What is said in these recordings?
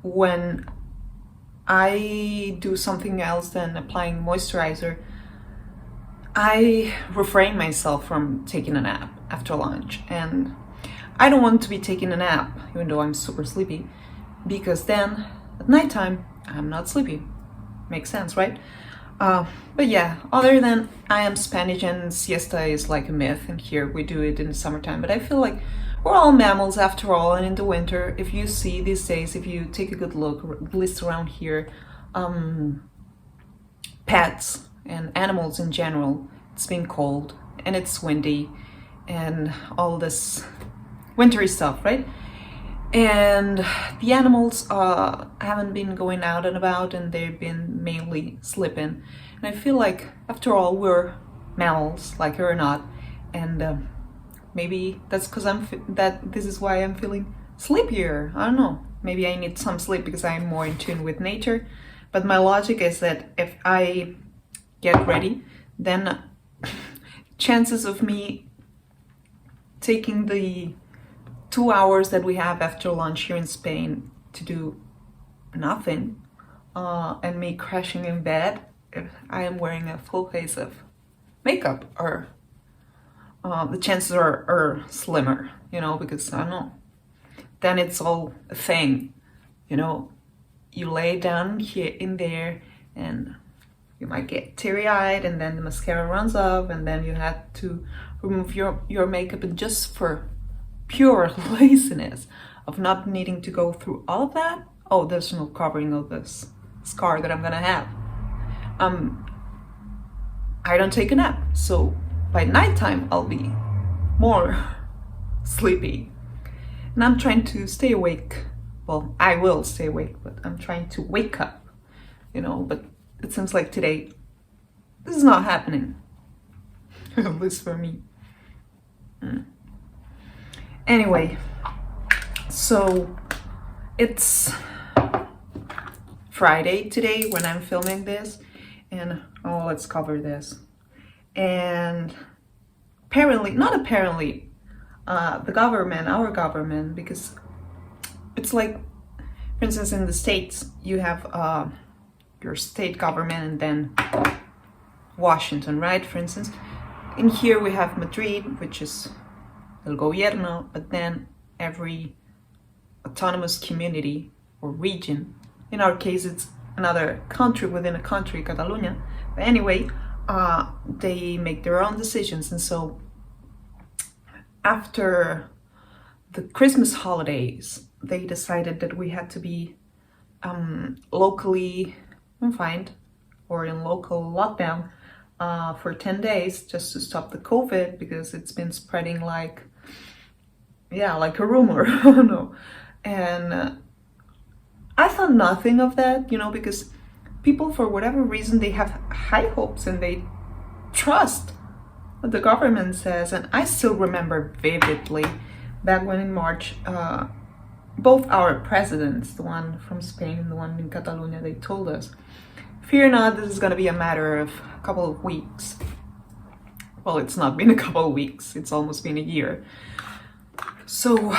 when I do something else than applying moisturizer, I refrain myself from taking a nap after lunch. And I don't want to be taking a nap, even though I'm super sleepy, because then at nighttime, I'm not sleepy. Makes sense, right? But yeah, other than I am Spanish and siesta is like a myth, and here we do it in the summertime. But I feel like we're all mammals after all, and in the winter, if you see these days, if you take a good look, at least around here, pets and animals in general, it's been cold and it's windy and all this wintry stuff, right? And the animals haven't been going out and about, and they've been mainly sleeping. And I feel like, after all, we're mammals, like it or not. And maybe that's because this is why I'm feeling sleepier. I don't know. Maybe I need some sleep because I'm more in tune with nature. But my logic is that if I get ready, then chances of me taking the 2 hours that we have after lunch here in Spain to do nothing, and me crashing in bed if I am wearing a full face of makeup, or the chances are slimmer, because I don't know. Then it's all a thing, you lay down here in there and you might get teary-eyed, and then the mascara runs off, and then you have to remove your makeup, and just for pure laziness of not needing to go through all of that, oh, there's no covering of this scar that I'm gonna have. I don't take a nap, so by nighttime I'll be more sleepy, and I'm trying to stay awake. Well, I will stay awake, but I'm trying to wake up, but it seems like today this is not happening, at least for me. Anyway, so it's Friday today when I'm filming this, and let's cover this. And the government, our government, because it's like, for instance, in the States, you have your state government and then Washington, right? For instance, in here we have Madrid, which is el gobierno, but then every autonomous community or region, in our case it's another country within a country, Catalonia, but anyway, they make their own decisions. And so after the Christmas holidays, they decided that we had to be locally confined or in local lockdown for 10 days just to stop the COVID, because it's been spreading like a rumor. I don't know. And I thought nothing of that, because people, for whatever reason, they have high hopes and they trust what the government says. And I still remember vividly back when in March, both our presidents, the one from Spain and the one in Catalonia, they told us, fear not, this is going to be a matter of a couple of weeks. Well, it's not been a couple of weeks, it's almost been a year. So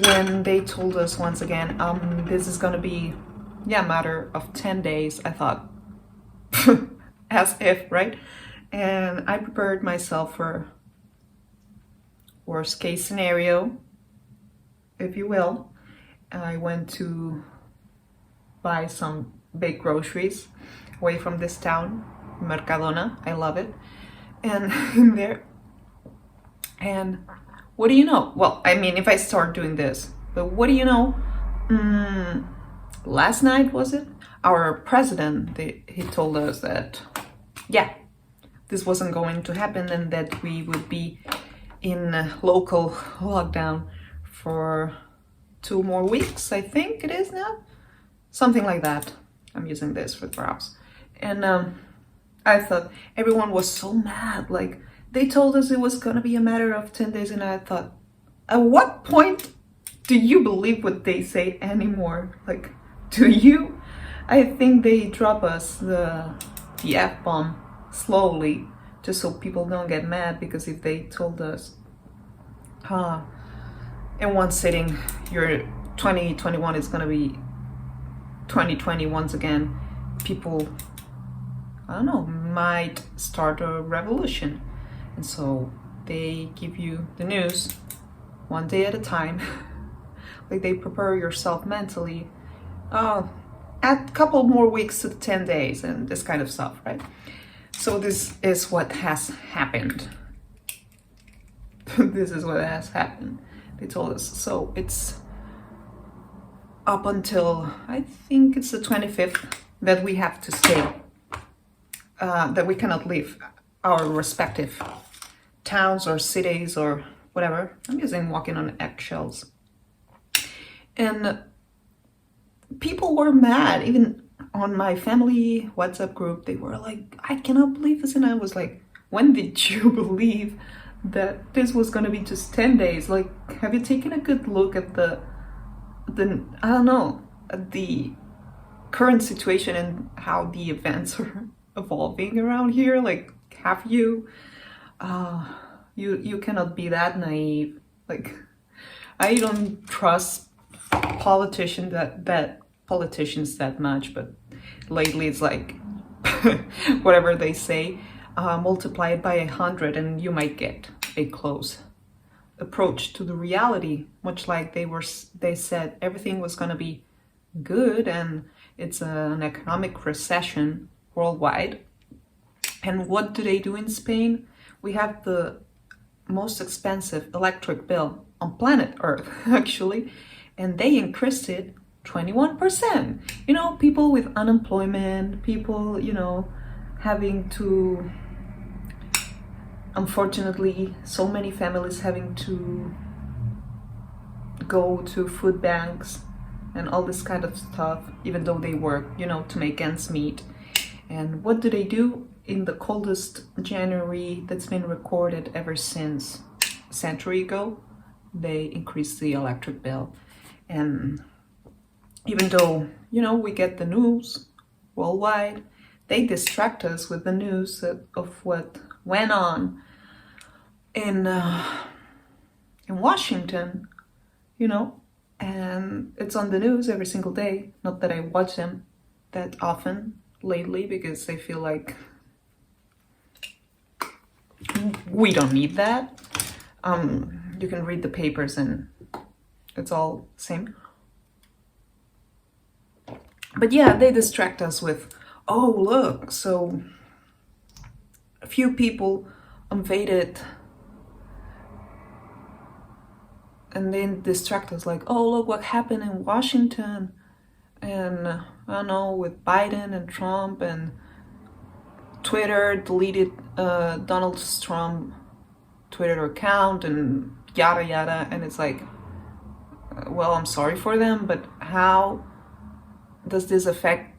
when they told us once again, this is going to be a matter of 10 days, I thought, as if, right? And I prepared myself for worst case scenario, if you will. I went to buy some big groceries away from this town, Mercadona. I love it. And in there, and what do you know? Well, I mean, if I start doing this, but what do you know? Last night, was it? Our president, he told us that, this wasn't going to happen, and that we would be in a local lockdown for 2 more weeks, I think it is now. Something like that. I'm using this for props. And I thought everyone was so mad. Like, they told us it was gonna be a matter of 10 days, and I thought, at what point do you believe what they say anymore? Like, do you? I think they drop us the F-bomb slowly, just so people don't get mad, because if they told us, in one sitting, your 2021 is gonna be 2020 once again, people, I don't know, might start a revolution. And so they give you the news one day at a time. Like they prepare yourself mentally. Add a couple more weeks to 10 days and this kind of stuff, right? So this is what has happened. This is what has happened. They told us. So it's up until, I think it's the 25th, that we have to stay, that we cannot leave our respective towns or cities or whatever. I'm using walking on eggshells. And people were mad. Even on my family WhatsApp group, they were like, I cannot believe this. And I was like, when did you believe that this was going to be just 10 days? Like, have you taken a good look at the I don't know, at the current situation and how the events are evolving around here? Like, have you? You cannot be that naive. Like, I don't trust politicians that much, but lately it's like whatever they say, multiply it by 100 and you might get a close approach to the reality, much like they said everything was going to be good and it's an economic recession worldwide. And what do they do in Spain? We have the most expensive electric bill on planet Earth, actually, and they increased it 21%. You know, people with unemployment, people, you know, having to, unfortunately, so many families having to go to food banks and all this kind of stuff, even though they work, you know, to make ends meet. And what do they do? In the coldest January that's been recorded ever since a century ago, they increased the electric bill. And even though, you know, we get the news worldwide, they distract us with the news of what went on in Washington, you know, and it's on the news every single day. Not that I watch them that often lately, because I feel like we don't need that. You can read the papers and it's all the same. But yeah, they distract us with, oh, look, so a few people invaded, and then distract us like, oh, look what happened in Washington, and I don't know, with Biden and Trump, and Twitter deleted Donald Trump Twitter account and yada yada. And it's like, well, I'm sorry for them, but how does this affect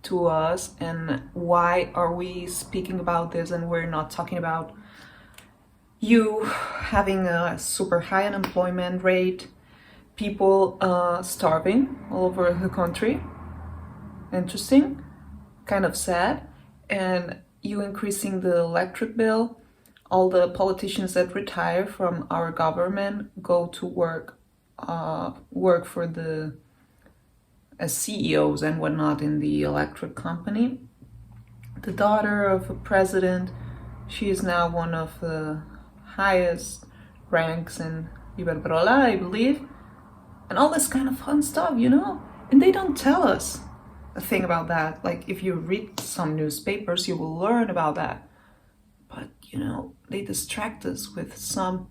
to us, and why are we speaking about this and we're not talking about you having a super high unemployment rate, people starving all over the country? Interesting, kind of sad. And you increasing the electric bill, all the politicians that retire from our government go to work for the as CEOs and whatnot in the electric company. The daughter of a president, she is now one of the highest ranks in Iberdrola, I believe, and all this kind of fun stuff, you know. And they don't tell us a thing about that. Like, if you read some newspapers, you will learn about that. But, you know, they distract us with some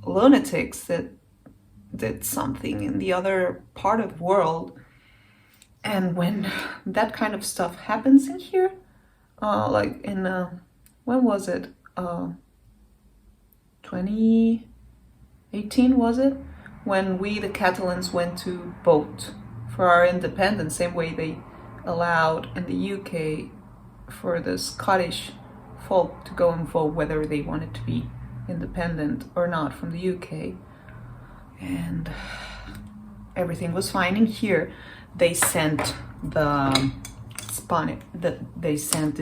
lunatics that did something in the other part of the world. And when that kind of stuff happens in here, like in, when was it? 2018, was it? When we, the Catalans, went to vote for our independence, same way they allowed in the UK for the Scottish folk to go and vote whether they wanted to be independent or not from the UK. And everything was fine. In here, they sent the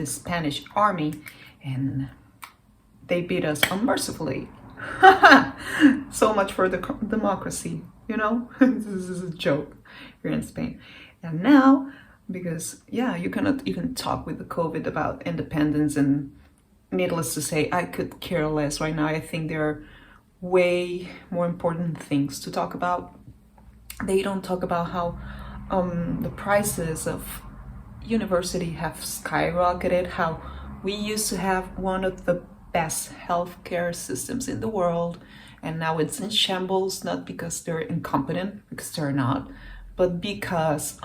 Spanish army, and they beat us unmercifully. So much for the democracy, you know. This is a joke here in Spain. And now, because yeah, you cannot even talk with the COVID about independence, and needless to say, I could care less right now. I think there are way more important things to talk about. They don't talk about how the prices of university have skyrocketed, how we used to have one of the best healthcare systems in the world, and now it's in shambles, not because they're incompetent, because they're not, but because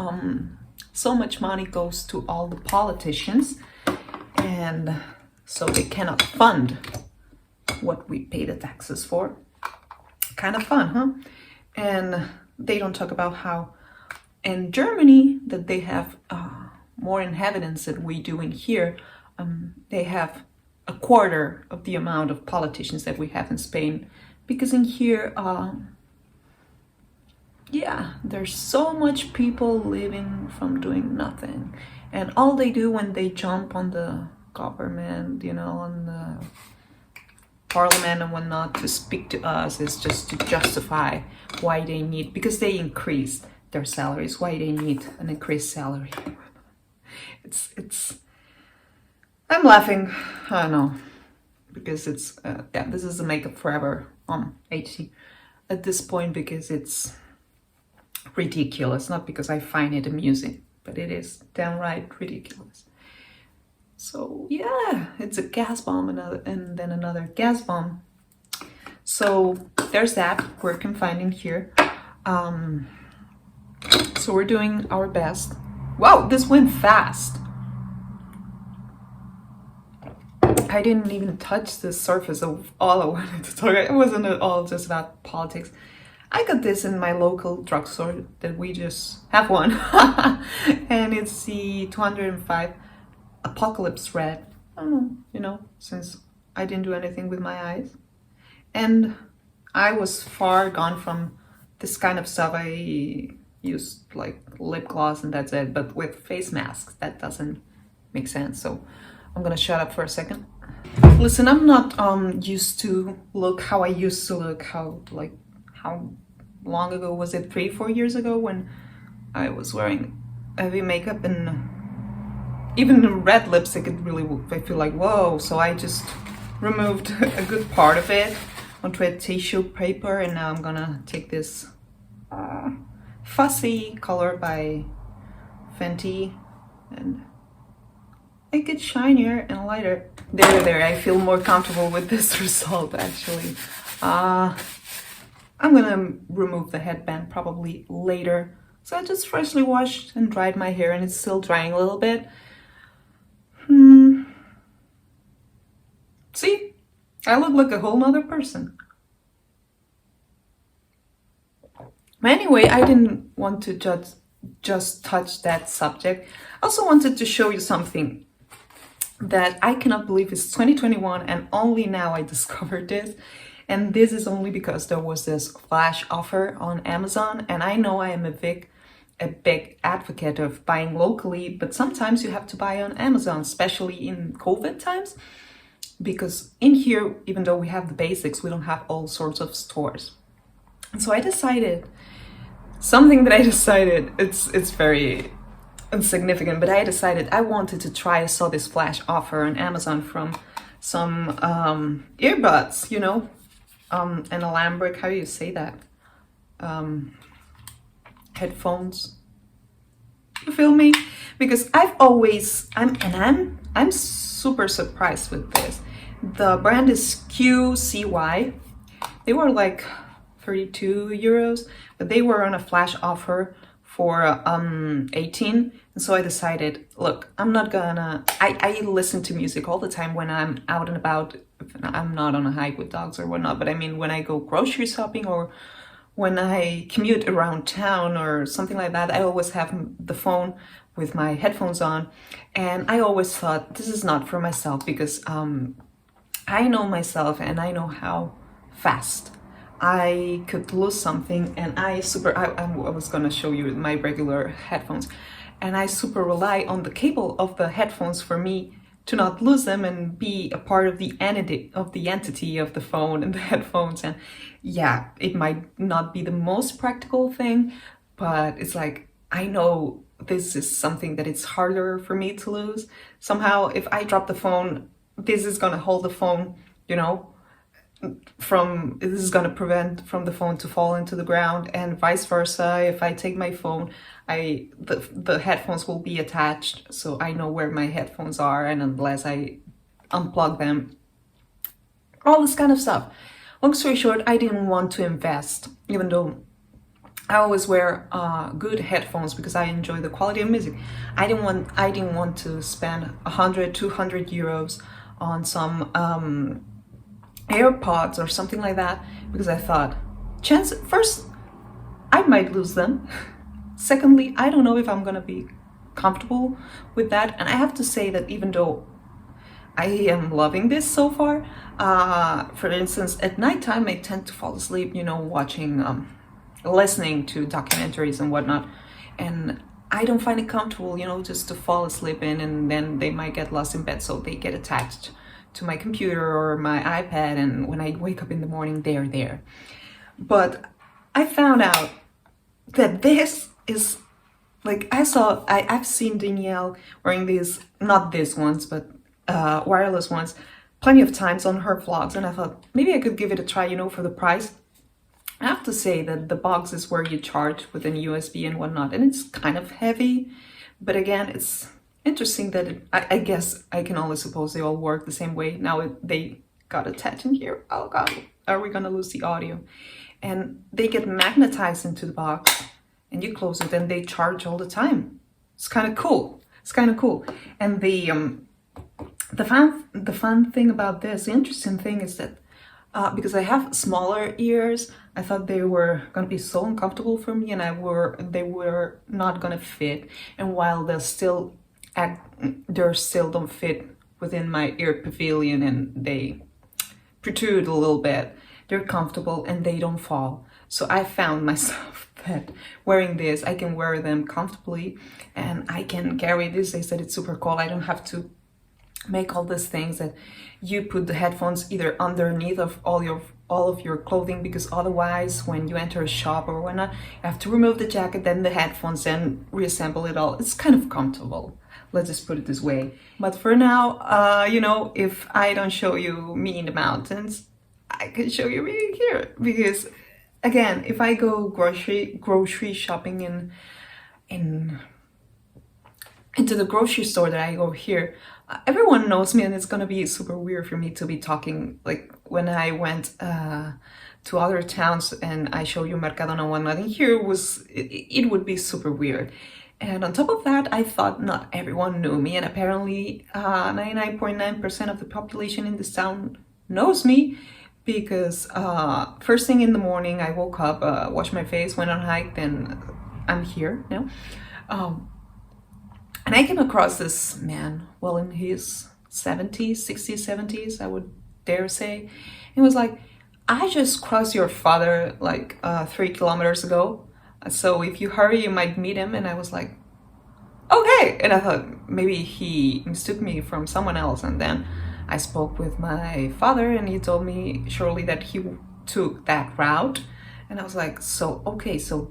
so much money goes to all the politicians, and so they cannot fund what we pay the taxes for. Kind of fun, huh? And they don't talk about how in Germany, that they have more inhabitants than we do in here. They have a quarter of the amount of politicians that we have in Spain, because in here, yeah, there's so much people living from doing nothing, and all they do when they jump on the government, on the parliament and whatnot, to speak to us, is just to justify why they need, because they increased their salaries, why they need an increased salary. It's I'm laughing, I don't know, because it's yeah, this is a makeup forever on HT at this point, because it's ridiculous, not because I find it amusing, but it is downright ridiculous. So yeah, it's a gas bomb, and then another gas bomb. So there's that. We're confined in here. So we're doing our best. Wow, this went fast. I didn't even touch the surface of all I wanted to talk about. It wasn't at all just about politics. I got this in my local drugstore, that we just have one. And it's the 205 Apocalypse Red. I don't know, since I didn't do anything with my eyes. And I was far gone from this kind of stuff. I used like lip gloss and that's it. But with face masks, that doesn't make sense. So I'm gonna shut up for a second. Listen, I'm not used to look how I used to look. How long ago was it? 3-4 years ago, when I was wearing heavy makeup and even the red lipstick. I feel like, whoa. So I just removed a good part of it onto a tissue paper, and now I'm gonna take this Fussy color by Fenty and make it shinier and lighter. There, I feel more comfortable with this result, actually. I'm gonna remove the headband probably later. So I just freshly washed and dried my hair, and it's still drying a little bit. See? I look like a whole nother person. Anyway, I didn't want to just touch that subject. I also wanted to show you something that I cannot believe is 2021, and only now I discovered this. And this is only because there was this flash offer on Amazon, and I know I am a big advocate of buying locally, but sometimes you have to buy on Amazon, especially in COVID times, because in here, even though we have the basics, we don't have all sorts of stores. And so I decided, it's very insignificant, but I decided I wanted to try. I saw this flash offer on Amazon from some earbuds, an alambric, how do you say that? Headphones. You feel me? Because I'm super surprised with this. The brand is QCY. They were like 32 euros, but they were on a flash offer for 18. And so I decided, look, I'm not gonna, I listen to music all the time when I'm out and about. I'm not on a hike with dogs or whatnot, but I mean, when I go grocery shopping or when I commute around town or something like that, I always have the phone with my headphones on. And I always thought, this is not for myself, because I know myself and I know how fast I could lose something. And I was gonna show you my regular headphones, and I super rely on the cable of the headphones for me to not lose them and be a part of the entity of the phone and the headphones. And yeah, it might not be the most practical thing, but it's like, I know this is something that it's harder for me to lose. Somehow, if I drop the phone, this is gonna hold the phone, you know, this is gonna prevent from the phone to fall into the ground, and vice versa. If I take my phone, the headphones will be attached, so I know where my headphones are, and unless I unplug them, all this kind of stuff. Long story short, I didn't want to invest, even though I always wear good headphones because I enjoy the quality of music. I didn't want to spend 100, 200 euros on some AirPods or something like that, because I thought, first, I might lose them. Secondly, I don't know if I'm gonna be comfortable with that. And I have to say that even though I am loving this so far, for instance, at nighttime I tend to fall asleep, watching, listening to documentaries and whatnot, and I don't find it comfortable, just to fall asleep in, and then they might get lost in bed, so they get attached to my computer or my iPad, and when I wake up in the morning, they're there. But I found out that this is like, I've seen Danielle wearing these, not these ones, but wireless ones, plenty of times on her vlogs, and I thought maybe I could give it a try, for the price. I have to say that the box is where you charge with an USB and whatnot, and it's kind of heavy, but again, it's interesting that I guess I can only suppose they all work the same way. Now they got attached in here. Oh God, are we gonna lose the audio? And they get magnetized into the box, and you close it, and they charge all the time. It's kind of cool. And the fun thing about this, the interesting thing is that because I have smaller ears, I thought they were gonna be so uncomfortable for me, and they were not gonna fit. And while they still don't fit within my ear pavilion, and they protrude a little bit, they're comfortable and they don't fall. So I found myself that wearing this, I can wear them comfortably, and I can carry this. They said it's super cool. I don't have to make all these things that you put the headphones either underneath of all of your clothing, because otherwise when you enter a shop or whatnot, you have to remove the jacket, then the headphones, then reassemble it all. It's kind of comfortable, let's just put it this way. But for now, if I don't show you me in the mountains, I can show you me here, because again, if I go grocery shopping into the grocery store that I go here, everyone knows me, and it's gonna be super weird for me to be talking like when I went to other towns and I show you Mercadona and whatnot. And here it would be super weird. And on top of that, I thought not everyone knew me, and apparently 99.9% of the population in this town knows me, because first thing in the morning I woke up, washed my face, went on a hike, then I'm here now. And I came across this man, well, in his 70s, 60s, 70s, I would dare say. He was like, I just crossed your father like 3 kilometers ago. So if you hurry, you might meet him. And I was like, okay. And I thought maybe he mistook me from someone else. And then I spoke with my father, and he told me shortly that he took that route. And I was like, so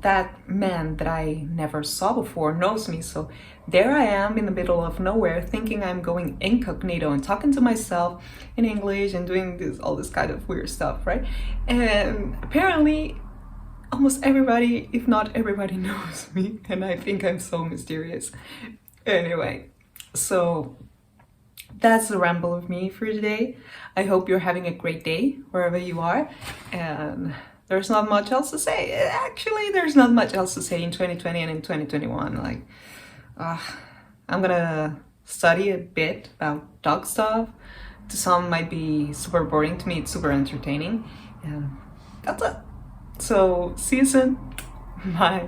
that man that I never saw before knows me. So there I am in the middle of nowhere, thinking I'm going incognito and talking to myself in English and doing all this kind of weird stuff, right? And apparently almost everybody, if not everybody, knows me, and I think I'm so mysterious. Anyway, so that's the ramble of me for today. I hope you're having a great day wherever you are, and there's not much else to say. Actually, there's not much else to say in 2020 and in 2021. Like, I'm gonna study a bit about dog stuff. To some might be super boring. To me, it's super entertaining. And that's it. So, see you soon. Bye.